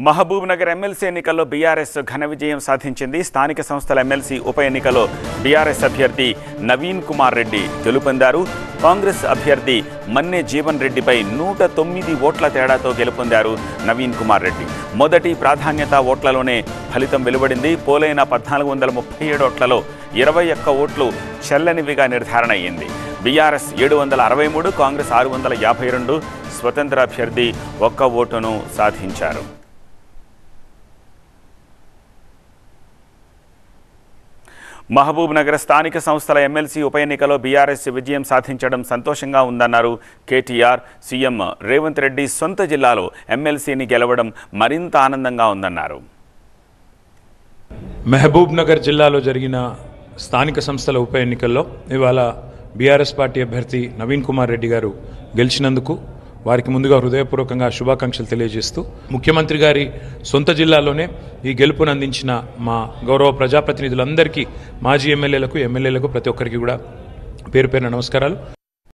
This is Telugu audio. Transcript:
మహబూబ్ నగర్ ఎమ్మెల్సీ ఎన్నికల్లో బీఆర్ఎస్ ఘన విజయం సాధించింది. స్థానిక సంస్థల ఎమ్మెల్సీ ఉప ఎన్నికలో బీఆర్ఎస్ అభ్యర్థి నవీన్ కుమార్ రెడ్డి గెలుపొందారు. కాంగ్రెస్ అభ్యర్థి మన్నే జీవన్ రెడ్డిపై 109 ఓట్ల తేడాతో గెలుపొందారు నవీన్ కుమార్ రెడ్డి. మొదటి ప్రాధాన్యత ఓట్లలోనే ఫలితం వెలువడింది. పోలైన 1437 ఓట్లలో 21 ఓట్లు చెల్లనివిగా నిర్ధారణ అయ్యింది. బీఆర్ఎస్ 763, కాంగ్రెస్ 652, స్వతంత్ర అభ్యర్థి 1 ఓటును సాధించారు. మహబూబ్ నగర్ స్థానిక సంస్థల ఎమ్మెల్సీ ఉప ఎన్నికలో బీఆర్ఎస్ విజయం సాధించడం సంతోషంగా ఉందన్నారు కేటీఆర్. సీఎం రేవంత్ రెడ్డి సొంత జిల్లాలో ఎమ్మెల్సీని గెలవడం మరింత ఆనందంగా ఉందన్నారు. మహబూబ్ నగర్ జిల్లాలో జరిగిన స్థానిక సంస్థల ఉప ఎన్నికల్లో ఇవాళ బీఆర్ఎస్ పార్టీ అభ్యర్థి నవీన్ కుమార్ రెడ్డి గారు గెలిచినందుకు వారికి ముందుగా హృదయపూర్వకంగా శుభాకాంక్షలు తెలియజేస్తూ, ముఖ్యమంత్రి గారి సొంత జిల్లాలోనే ఈ గెలుపును అందించిన మా గౌరవ ప్రజాప్రతినిధులందరికీ, మాజీ ఎమ్మెల్యేలకు ప్రతి ఒక్కరికి కూడా పేరు పేరున నమస్కారాలు.